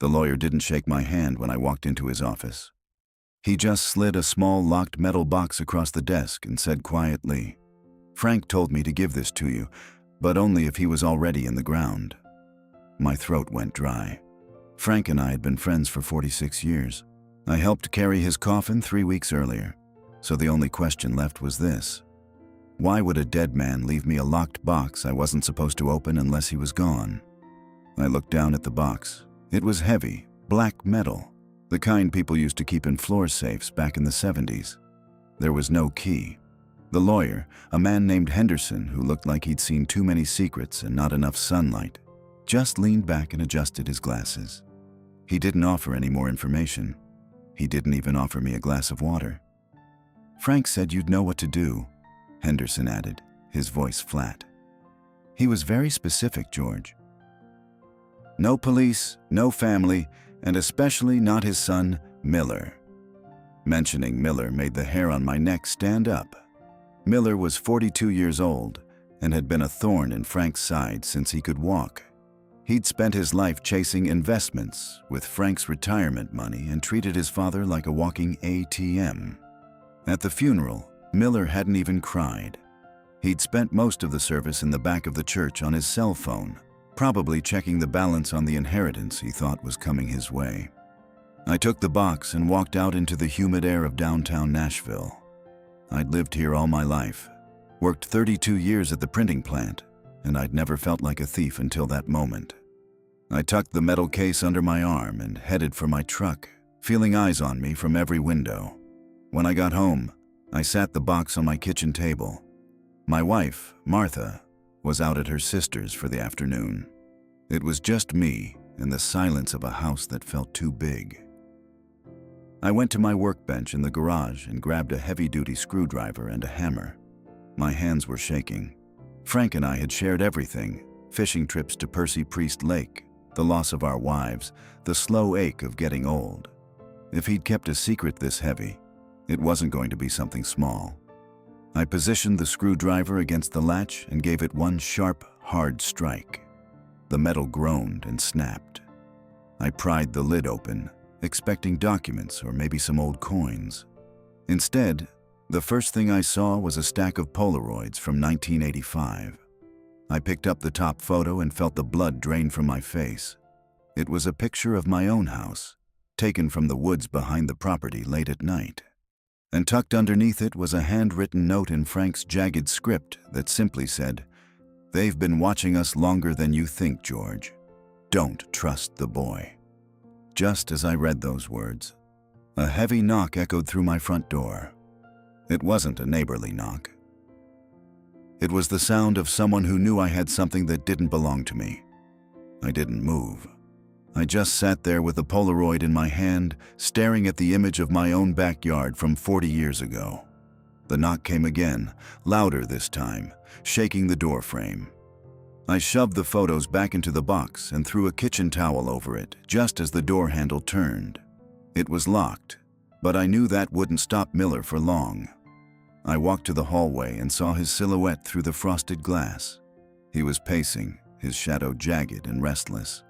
The lawyer didn't shake my hand when I walked into his office. He just slid a small locked metal box across the desk and said quietly, "Frank told me to give this to you, but only if he was already in the ground." My throat went dry. Frank and I had been friends for 46 years. I helped carry his coffin 3 weeks earlier, so the only question left was this. Why would a dead man leave me a locked box I wasn't supposed to open unless he was gone? I looked down at the box. It was heavy, black metal, the kind people used to keep in floor safes back in the 70s. There was no key. The lawyer, a man named Henderson who looked like he'd seen too many secrets and not enough sunlight, just leaned back and adjusted his glasses. He didn't offer any more information. He didn't even offer me a glass of water. "Frank said you'd know what to do," Henderson added, his voice flat. "He was very specific, George. No police, no family, and especially not his son, Miller." Mentioning Miller made the hair on my neck stand up. Miller was 42 years old and had been a thorn in Frank's side since he could walk. He'd spent his life chasing investments with Frank's retirement money and treated his father like a walking ATM. At the funeral, Miller hadn't even cried. He'd spent most of the service in the back of the church on his cell phone, probably checking the balance on the inheritance he thought was coming his way. I took the box and walked out into the humid air of downtown Nashville. I'd lived here all my life, worked 32 years at the printing plant, and I'd never felt like a thief until that moment. I tucked the metal case under my arm and headed for my truck, feeling eyes on me from every window. When I got home, I sat the box on my kitchen table. My wife, Martha, was out at her sister's for the afternoon. It was just me and the silence of a house that felt too big. I went to my workbench in the garage and grabbed a heavy-duty screwdriver and a hammer. My hands were shaking. Frank and I had shared everything: fishing trips to Percy Priest Lake, the loss of our wives, the slow ache of getting old. If he'd kept a secret this heavy, it wasn't going to be something small. I positioned the screwdriver against the latch and gave it one sharp, hard strike. The metal groaned and snapped. I pried the lid open, expecting documents or maybe some old coins. Instead, the first thing I saw was a stack of Polaroids from 1985. I picked up the top photo and felt the blood drain from my face. It was a picture of my own house, taken from the woods behind the property late at night. And tucked underneath it was a handwritten note in Frank's jagged script that simply said, "They've been watching us longer than you think, George. Don't trust the boy." Just as I read those words, a heavy knock echoed through my front door. It wasn't a neighborly knock. It was the sound of someone who knew I had something that didn't belong to me. I didn't move. I just sat there with a Polaroid in my hand, staring at the image of my own backyard from 40 years ago. The knock came again, louder this time, shaking the door frame. I shoved the photos back into the box and threw a kitchen towel over it just as the door handle turned. It was locked, but I knew that wouldn't stop Miller for long. I walked to the hallway and saw his silhouette through the frosted glass. He was pacing, his shadow jagged and restless.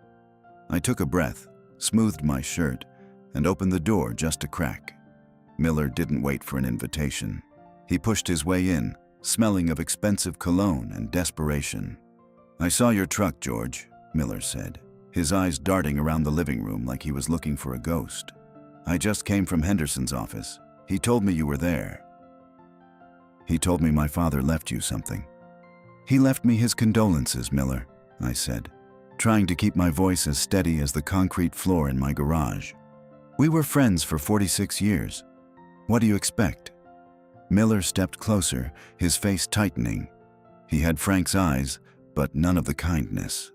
I took a breath, smoothed my shirt, and opened the door just a crack. Miller didn't wait for an invitation. He pushed his way in, smelling of expensive cologne and desperation. "I saw your truck, George," Miller said, his eyes darting around the living room like he was looking for a ghost. "I just came from Henderson's office. He told me you were there." "He told me my father left you something." "He left me his condolences, Miller," I said, trying to keep my voice as steady as the concrete floor in my garage. "We were friends for 46 years. What do you expect?" Miller stepped closer, his face tightening. He had Frank's eyes, but none of the kindness.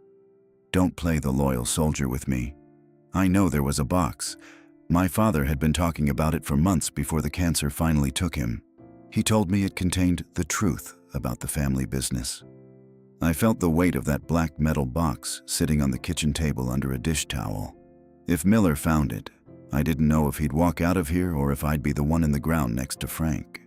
"Don't play the loyal soldier with me. I know there was a box. My father had been talking about it for months before the cancer finally took him. He told me it contained the truth about the family business." I felt the weight of that black metal box sitting on the kitchen table under a dish towel. If Miller found it, I didn't know if he'd walk out of here or if I'd be the one in the ground next to Frank.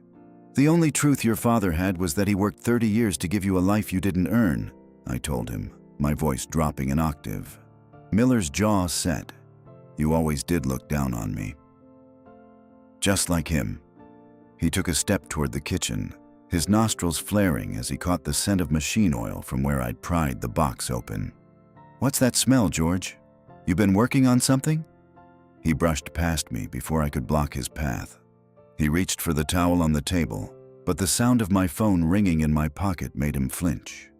"The only truth your father had was that he worked 30 years to give you a life you didn't earn," I told him, my voice dropping an octave. Miller's jaw set. You always did look down on me." Just like him. He took a step toward the kitchen, his nostrils flaring as he caught the scent of machine oil from where I'd pried the box open. "What's that smell, George? You been working on something?" He brushed past me before I could block his path. He reached for the towel on the table, but the sound of my phone ringing in my pocket made him flinch.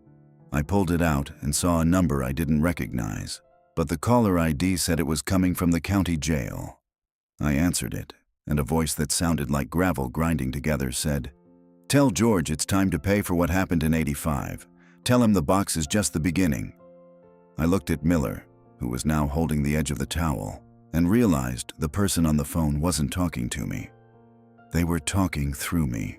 I pulled it out and saw a number I didn't recognize, but the caller ID said it was coming from the county jail. I answered it, and a voice that sounded like gravel grinding together said, "Tell George it's time to pay for what happened in '85. Tell him the box is just the beginning." I looked at Miller, who was now holding the edge of the towel, and realized the person on the phone wasn't talking to me. They were talking through me.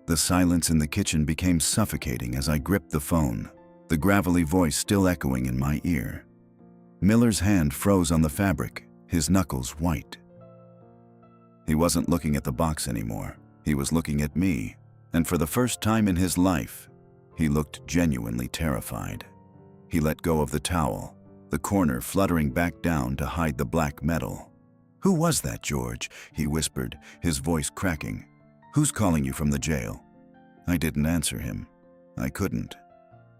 The silence in the kitchen became suffocating as I gripped the phone, the gravelly voice still echoing in my ear. Miller's hand froze on the fabric, his knuckles white. He wasn't looking at the box anymore. He was looking at me, and for the first time in his life, he looked genuinely terrified. He let go of the towel, the corner fluttering back down to hide the black metal. "Who was that, George?" he whispered, his voice cracking. "Who's calling you from the jail?" I didn't answer him. I couldn't.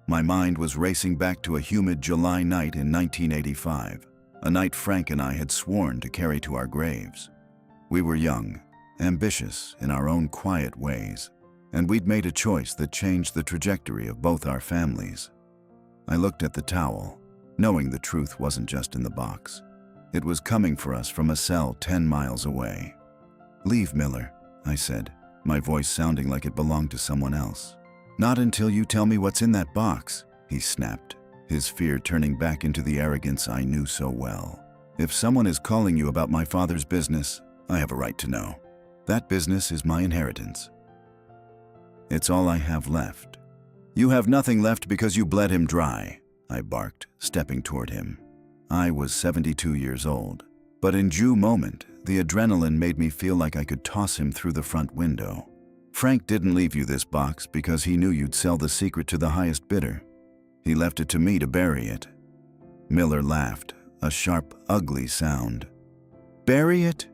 My mind was racing back to a humid July night in 1985, a night Frank and I had sworn to carry to our graves. We were young, ambitious in our own quiet ways, and we'd made a choice that changed the trajectory of both our families. I looked at the towel, knowing the truth wasn't just in the box. It was coming for us from a cell 10 miles away. "Leave, Miller," I said, my voice sounding like it belonged to someone else. "Not until you tell me what's in that box," he snapped, his fear turning back into the arrogance I knew so well. "If someone is calling you about my father's business, I have a right to know. That business is my inheritance. It's all I have left." "You have nothing left because you bled him dry," I barked, stepping toward him. I was 72 years old, but in due moment, the adrenaline made me feel like I could toss him through the front window. "Frank didn't leave you this box because he knew you'd sell the secret to the highest bidder. He left it to me to bury it." Miller laughed, a sharp, ugly sound. "Bury it?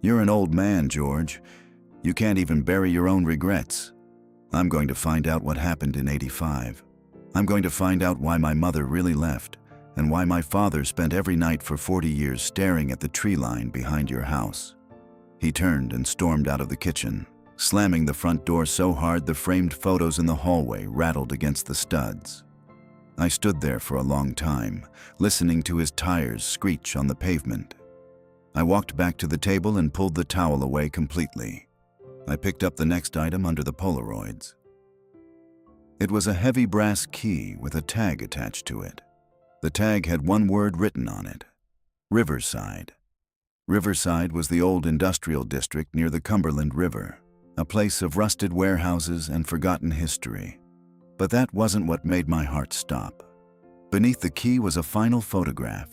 You're an old man, George. You can't even bury your own regrets. I'm going to find out what happened in '85. I'm going to find out why my mother really left, and why my father spent every night for 40 years staring at the tree line behind your house." He turned and stormed out of the kitchen, slamming the front door so hard the framed photos in the hallway rattled against the studs. I stood there for a long time, listening to his tires screech on the pavement. I walked back to the table and pulled the towel away completely. I picked up the next item under the Polaroids. It was a heavy brass key with a tag attached to it. The tag had one word written on it: Riverside. Riverside was the old industrial district near the Cumberland River, a place of rusted warehouses and forgotten history. But that wasn't what made my heart stop. Beneath the key was a final photograph.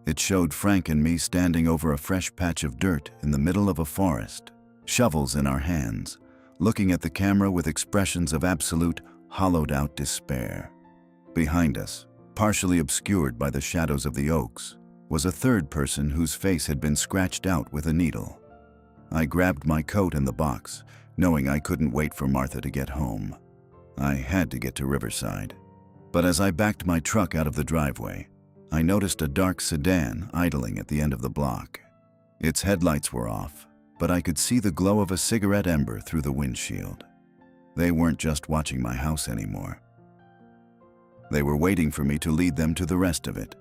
It showed Frank and me standing over a fresh patch of dirt in the middle of a forest, shovels in our hands, looking at the camera with expressions of absolute, hollowed-out despair. Behind us, partially obscured by the shadows of the oaks, was a third person whose face had been scratched out with a needle. I grabbed my coat and the box, knowing I couldn't wait for Martha to get home. I had to get to Riverside. But as I backed my truck out of the driveway, I noticed a dark sedan idling at the end of the block. Its headlights were off, but I could see the glow of a cigarette ember through the windshield. They weren't just watching my house anymore. They were waiting for me to lead them to the rest of it.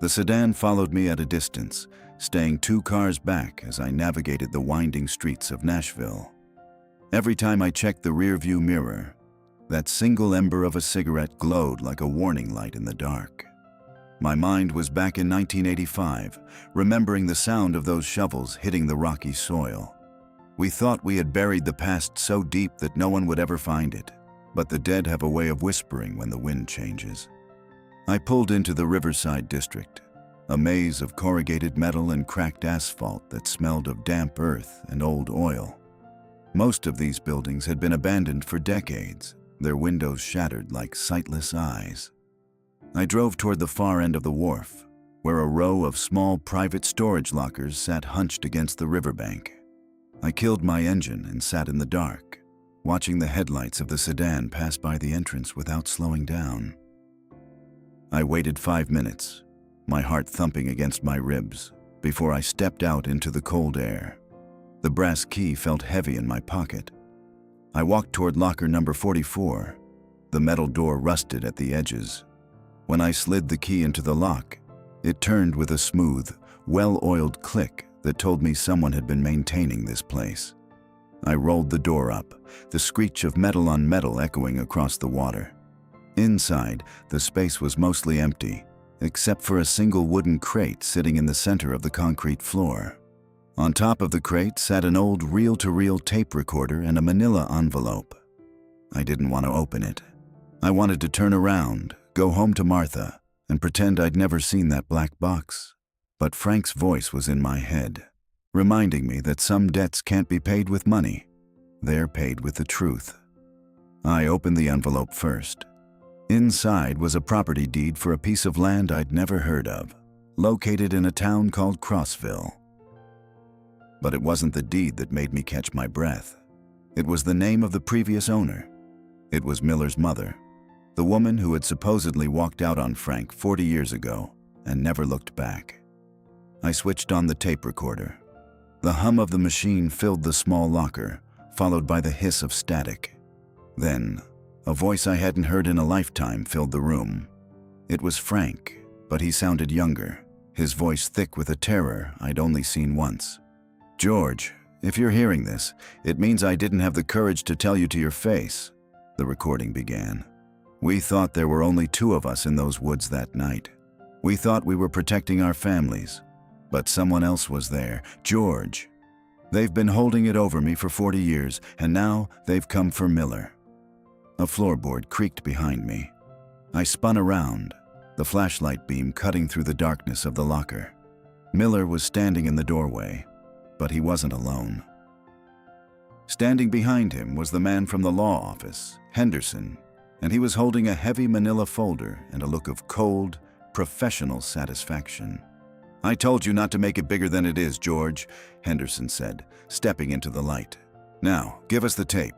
The sedan followed me at a distance, staying 2 cars back as I navigated the winding streets of Nashville. Every time I checked the rearview mirror, that single ember of a cigarette glowed like a warning light in the dark. My mind was back in 1985, remembering the sound of those shovels hitting the rocky soil. We thought we had buried the past so deep that no one would ever find it, but the dead have a way of whispering when the wind changes. I pulled into the Riverside district, a maze of corrugated metal and cracked asphalt that smelled of damp earth and old oil. Most of these buildings had been abandoned for decades, their windows shattered like sightless eyes. I drove toward the far end of the wharf, where a row of small private storage lockers sat hunched against the riverbank. I killed my engine and sat in the dark, watching the headlights of the sedan pass by the entrance without slowing down. I waited 5 minutes, my heart thumping against my ribs, before I stepped out into the cold air. The brass key felt heavy in my pocket. I walked toward locker number 44. The metal door rusted at the edges. When I slid the key into the lock, it turned with a smooth, well-oiled click that told me someone had been maintaining this place. I rolled the door up, the screech of metal on metal echoing across the water. Inside, the space was mostly empty, except for a single wooden crate sitting in the center of the concrete floor. On top of the crate sat an old reel-to-reel tape recorder and a manila envelope. I didn't want to open it. I wanted to turn around, go home to Martha, and pretend I'd never seen that black box. But Frank's voice was in my head, reminding me that some debts can't be paid with money. They're paid with the truth. I opened the envelope first. Inside was a property deed for a piece of land I'd never heard of, located in a town called Crossville. But it wasn't the deed that made me catch my breath. It was the name of the previous owner. It was Miller's mother, the woman who had supposedly walked out on Frank 40 years ago and never looked back. I switched on the tape recorder. The hum of the machine filled the small locker, followed by the hiss of static. Then, a voice I hadn't heard in a lifetime filled the room. It was Frank, but he sounded younger, his voice thick with a terror I'd only seen once. "George, if you're hearing this, it means I didn't have the courage to tell you to your face," the recording began. "We thought there were only 2 of us in those woods that night. We thought we were protecting our families, but someone else was there, George. They've been holding it over me for 40 years, and now they've come for Miller." A floorboard creaked behind me. I spun around, the flashlight beam cutting through the darkness of the locker. Miller was standing in the doorway, but he wasn't alone. Standing behind him was the man from the law office, Henderson, and he was holding a heavy manila folder and a look of cold, professional satisfaction. "I told you not to make it bigger than it is, George," Henderson said, stepping into the light. "Now, give us the tape."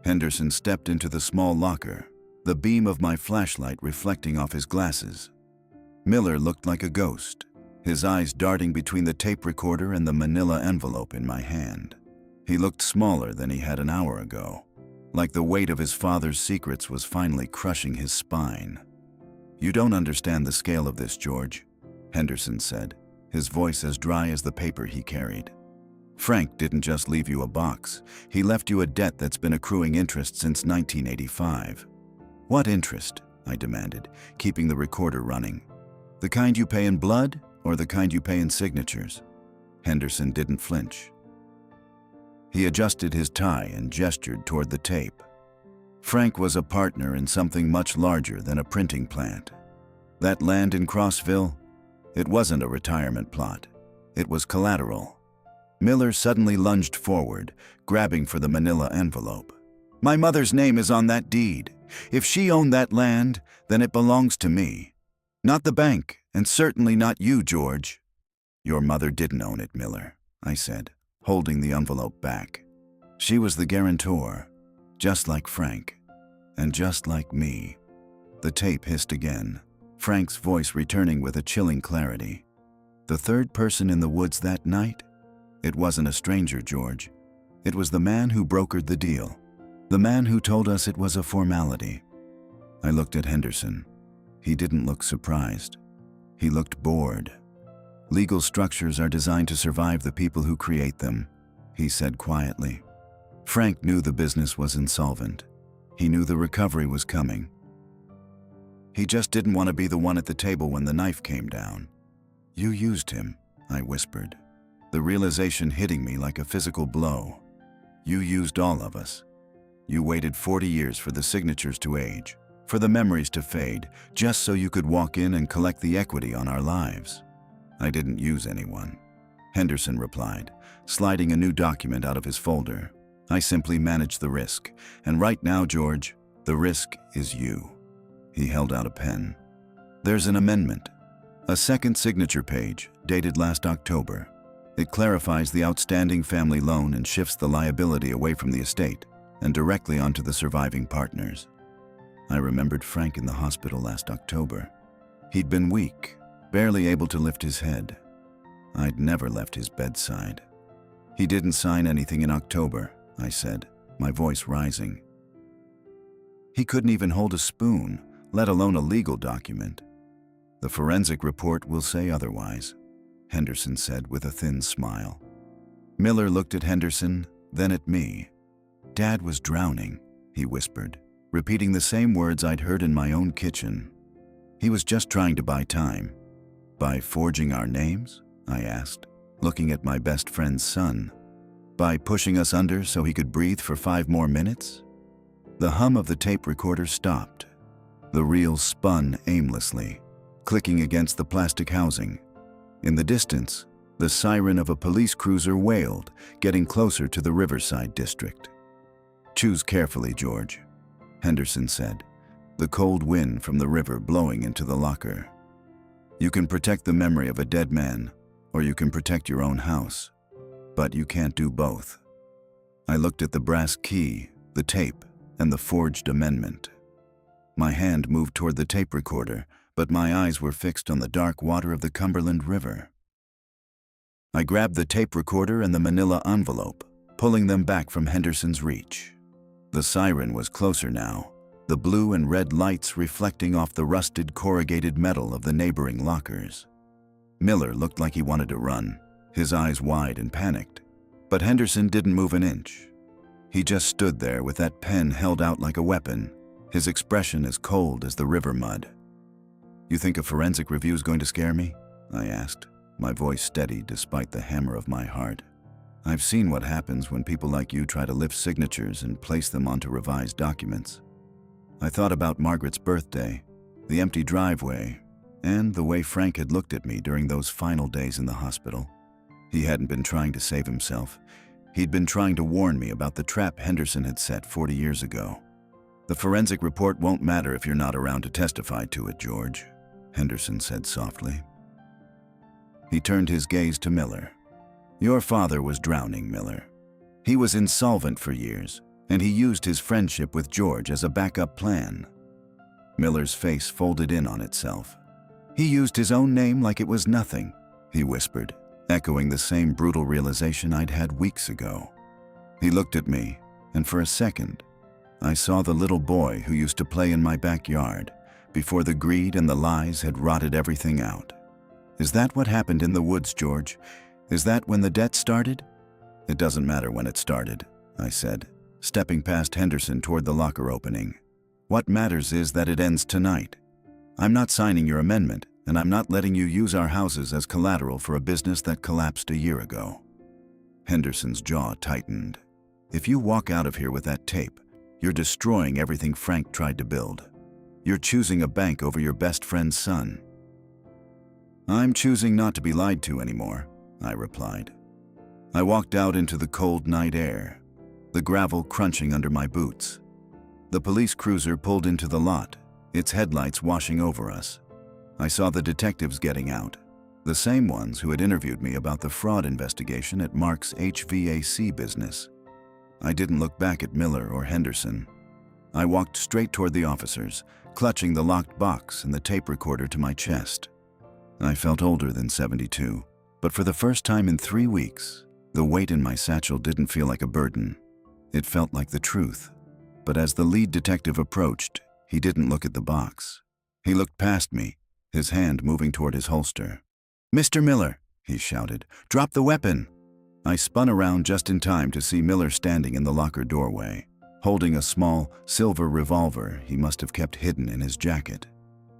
Henderson stepped into the small locker, the beam of my flashlight reflecting off his glasses. Miller looked like a ghost, his eyes darting between the tape recorder and the manila envelope in my hand. He looked smaller than he had an hour ago, like the weight of his father's secrets was finally crushing his spine. "You don't understand the scale of this, George," Henderson said, his voice as dry as the paper he carried. "Frank didn't just leave you a box. He left you a debt that's been accruing interest since 1985. "What interest?" I demanded, keeping the recorder running. "The kind you pay in blood or the kind you pay in signatures?" Henderson didn't flinch. He adjusted his tie and gestured toward the tape. Frank was a partner in something much larger than a printing plant. That land in Crossville, it wasn't a retirement plot. It was collateral. Miller suddenly lunged forward, grabbing for the manila envelope. "My mother's name is on that deed. If she owned that land, then it belongs to me. Not the bank, and certainly not you, George." "Your mother didn't own it, Miller," I said, holding the envelope back. "She was the guarantor, just like Frank, and just like me." The tape hissed again, Frank's voice returning with a chilling clarity. "The third person in the woods that night? It wasn't a stranger, George. It was the man who brokered the deal. The man who told us it was a formality." I looked at Henderson. He didn't look surprised. He looked bored. "Legal structures are designed to survive the people who create them," he said quietly. Frank knew the business was insolvent. He knew the recovery was coming. He just didn't want to be the one at the table when the knife came down. "You used him," I whispered, the realization hitting me like a physical blow. "You used all of us. You waited 40 years for the signatures to age, for the memories to fade, just so you could walk in and collect the equity on our lives." "I didn't use anyone," Henderson replied, sliding a new document out of his folder. "I simply managed the risk, and right now, George, the risk is you." He held out a pen. "There's an amendment. A second signature page, dated last October. It clarifies the outstanding family loan and shifts the liability away from the estate and directly onto the surviving partners. I remembered Frank in the hospital last October. He'd been weak, barely able to lift his head. I'd never left his bedside. He didn't sign anything in October, I said, my voice rising. He couldn't even hold a spoon, let alone a legal document. The forensic report will say otherwise, Henderson said with a thin smile. Miller looked at Henderson, then at me. Dad was drowning, he whispered, repeating the same words I'd heard in my own kitchen. He was just trying to buy time. By forging our names? I asked, looking at my best friend's son. By pushing us under so he could breathe for 5 more minutes? The hum of the tape recorder stopped. The reel spun aimlessly, clicking against the plastic housing. In the distance, the siren of a police cruiser wailed, getting closer to the Riverside district. "Choose carefully, George," Henderson said, the cold wind from the river blowing into the locker. "You can protect the memory of a dead man, or you can protect your own house. But you can't do both." I looked at the brass key, the tape, and the forged amendment. My hand moved toward the tape recorder, but my eyes were fixed on the dark water of the Cumberland River. I grabbed the tape recorder and the manila envelope, pulling them back from Henderson's reach. The siren was closer now, the blue and red lights reflecting off the rusted corrugated metal of the neighboring lockers. Miller looked like he wanted to run, his eyes wide and panicked, but Henderson didn't move an inch. He just stood there with that pen held out like a weapon, his expression as cold as the river mud. "You think a forensic review is going to scare me?" I asked, my voice steady despite the hammer of my heart. "I've seen what happens when people like you try to lift signatures and place them onto revised documents." I thought about Margaret's birthday, the empty driveway, and the way Frank had looked at me during those final days in the hospital. He hadn't been trying to save himself. He'd been trying to warn me about the trap Henderson had set 40 years ago. "The forensic report won't matter if you're not around to testify to it, George," Henderson said softly. He turned his gaze to Miller. "Your father was drowning, Miller. He was insolvent for years, and he used his friendship with George as a backup plan." Miller's face folded in on itself. "He used his own name like it was nothing," he whispered, echoing the same brutal realization I'd had weeks ago. He looked at me, and for a second, I saw the little boy who used to play in my backyard before the greed and the lies had rotted everything out. "Is that what happened in the woods, George? Is that when the debt started?" "It doesn't matter when it started," I said, stepping past Henderson toward the locker opening. "What matters is that it ends tonight. I'm not signing your amendment, and I'm not letting you use our houses as collateral for a business that collapsed a year ago." Henderson's jaw tightened. "If you walk out of here with that tape, you're destroying everything Frank tried to build. You're choosing a bank over your best friend's son." "I'm choosing not to be lied to anymore," I replied. I walked out into the cold night air, the gravel crunching under my boots. The police cruiser pulled into the lot, its headlights washing over us. I saw the detectives getting out, the same ones who had interviewed me about the fraud investigation at Mark's HVAC business. I didn't look back at Miller or Henderson. I walked straight toward the officers, clutching the locked box and the tape recorder to my chest. I felt older than 72, but for the first time in 3 weeks, the weight in my satchel didn't feel like a burden. It felt like the truth. But as the lead detective approached, he didn't look at the box. He looked past me, his hand moving toward his holster. "Mr. Miller," he shouted, "drop the weapon." I spun around just in time to see Miller standing in the locker doorway, holding a small, silver revolver he must have kept hidden in his jacket.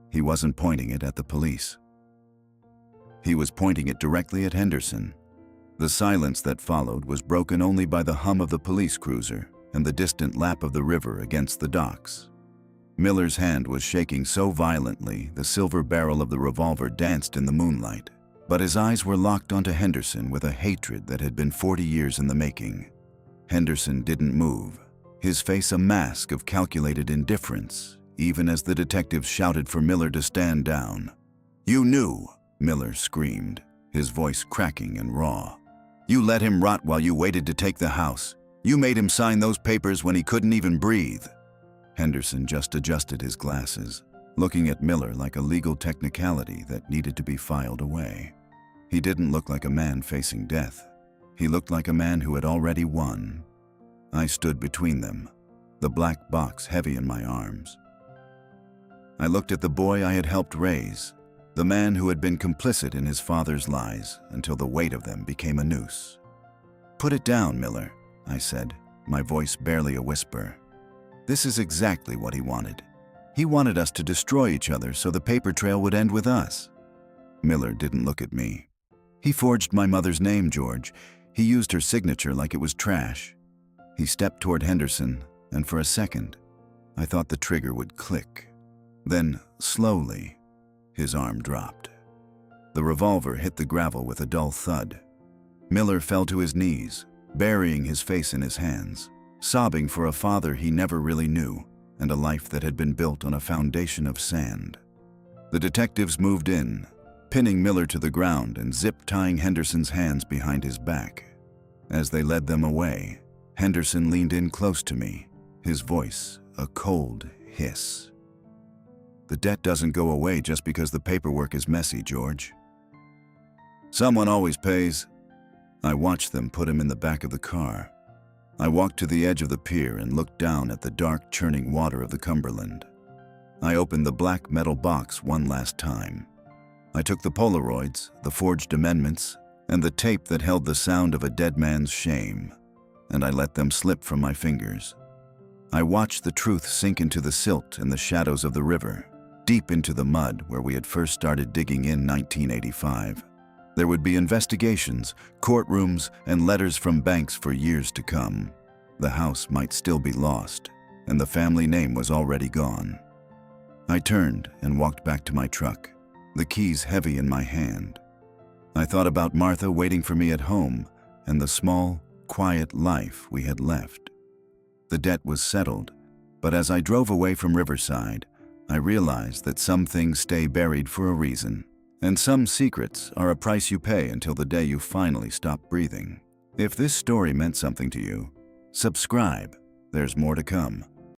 He wasn't pointing it at the police. He was pointing it directly at Henderson. The silence that followed was broken only by the hum of the police cruiser and the distant lap of the river against the docks. Miller's hand was shaking so violently the silver barrel of the revolver danced in the moonlight, but his eyes were locked onto Henderson with a hatred that had been 40 years in the making. Henderson didn't move, his face a mask of calculated indifference, even as the detectives shouted for Miller to stand down. "You knew," Miller screamed, his voice cracking and raw. "You let him rot while you waited to take the house. You made him sign those papers when he couldn't even breathe." Henderson just adjusted his glasses, looking at Miller like a legal technicality that needed to be filed away. He didn't look like a man facing death. He looked like a man who had already won. I stood between them, the black box heavy in my arms. I looked at the boy I had helped raise, the man who had been complicit in his father's lies until the weight of them became a noose. "Put it down, Miller," I said, my voice barely a whisper. "This is exactly what he wanted. He wanted us to destroy each other so the paper trail would end with us." Miller didn't look at me. "He forged my mother's name, George. He used her signature like it was trash." He stepped toward Henderson, and for a second, I thought the trigger would click. Then, slowly, his arm dropped. The revolver hit the gravel with a dull thud. Miller fell to his knees, burying his face in his hands, sobbing for a father he never really knew and a life that had been built on a foundation of sand. The detectives moved in, pinning Miller to the ground and zip-tying Henderson's hands behind his back. As they led them away, Henderson leaned in close to me, his voice a cold hiss. "The debt doesn't go away just because the paperwork is messy, George. Someone always pays." I watched them put him in the back of the car. I walked to the edge of the pier and looked down at the dark, churning water of the Cumberland. I opened the black metal box one last time. I took the Polaroids, the forged amendments, and the tape that held the sound of a dead man's shame, and I let them slip from my fingers. I watched the truth sink into the silt in the shadows of the river, deep into the mud where we had first started digging in 1985. There would be investigations, courtrooms, and letters from banks for years to come. The house might still be lost, and the family name was already gone. I turned and walked back to my truck, the keys heavy in my hand. I thought about Martha waiting for me at home and the small, quiet life we had left. The debt was settled, but as I drove away from Riverside, I realized that some things stay buried for a reason. And some secrets are a price you pay until the day you finally stop breathing. If this story meant something to you, subscribe. There's more to come.